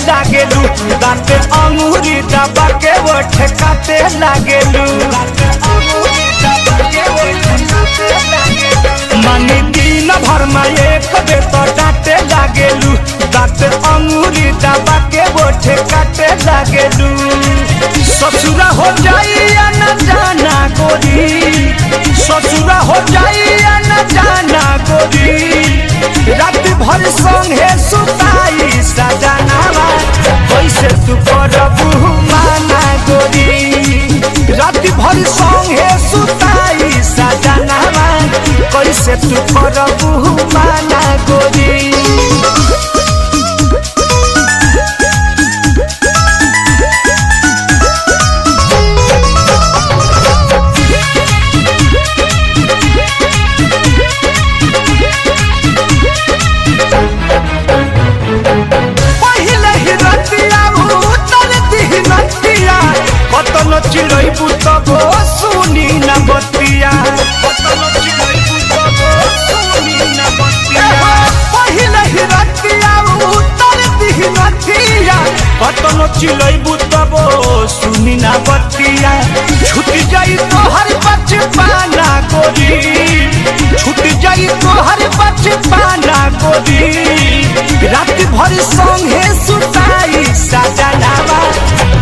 लागेलू दांत अंगूरी दबा के ओठ काटे लागेलू मानी दिन भर में एक बेर तो डांटे लागेलू दांत अंगूरी दबा के ओठ काटे लागेलू ससुरा हो जाइया न जाना गोरी ससुरा हो जाइया न जाना गोरी रात भर संगे सुताई सजनावा कैसे तू करबू माना गोरी रात भर संगे सुताई सजनावा कैसे तू करबू माना गोरी चिड़ै पुतब सुनी न बतिया पहिले ही रतिया उतर दी नथिया कतनो चिड़ै पुतब सुनी न बतिया छूट जाई तोहर बचपना गोरी छूट जाई तोहर बचपना गोरी रात भर संगे सुताई सजनावा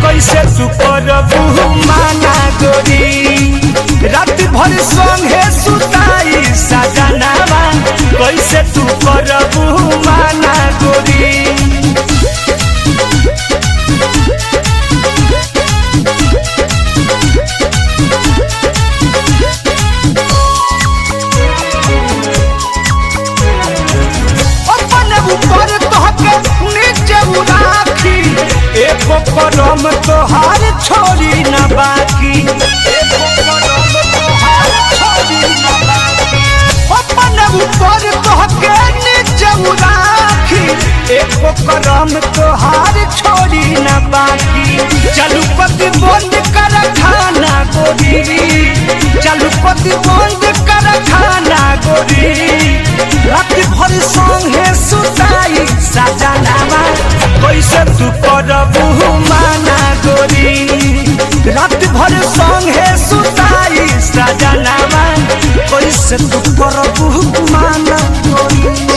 कैसे तू करबू माना गोरी रात भर संगे सुताई सजनावा कैसे तू करबू माना गोरी एको करम तोहार छोड़ी न बाकी एको करम तोहार छोड़ी न बाकी अपन ऊपर तोहके नीचे राखी एको करम तोहार छोड़ी न बाकी चलू पति बंद कर खाना गोरी चलू पति बंद कर खाना गोरी रात भर संगे सुताई सजनावा कैसे तू करबू माना गोरी रात भर संगे सुताई सजनावा कैसे तू करबू माना गोरी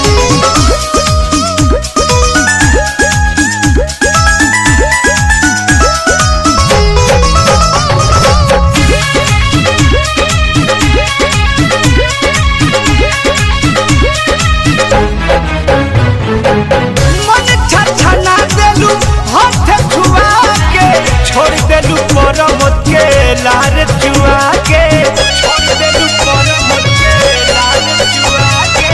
लार चुआ के छोड़ देलू परम के लार चुआ के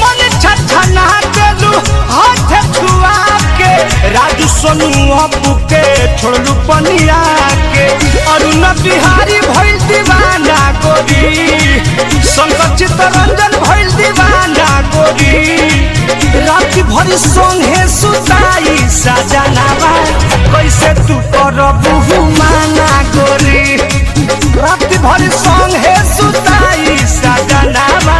मन छछना देलू हाथ छुआ के राजू सोनू अपू के छोड़लू पनिया के अरुण बिहारी भइल दीवाना गोरी शंकर चित्तरंजन भइल दीवाना गोरी रात भर संगे सुताई सजनावा कैसे तू करबू माना गोरी रात भर संगे सुताई सजनावा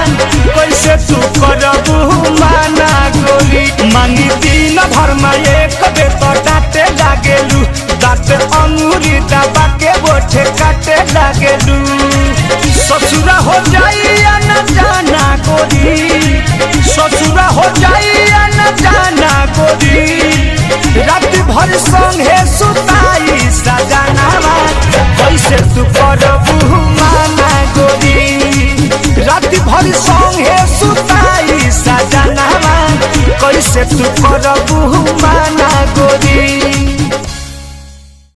कैसे तू करबू माना गोरी मांगी दिन भर में एक बेर तो डांटे लागेलू दांत अंगूरी दबा के ओठ काटे लागेलू ससुरा हो जाइया न जाना गोरी ससुरा हो जाइया न जाना गोरी रात भर संगे सुता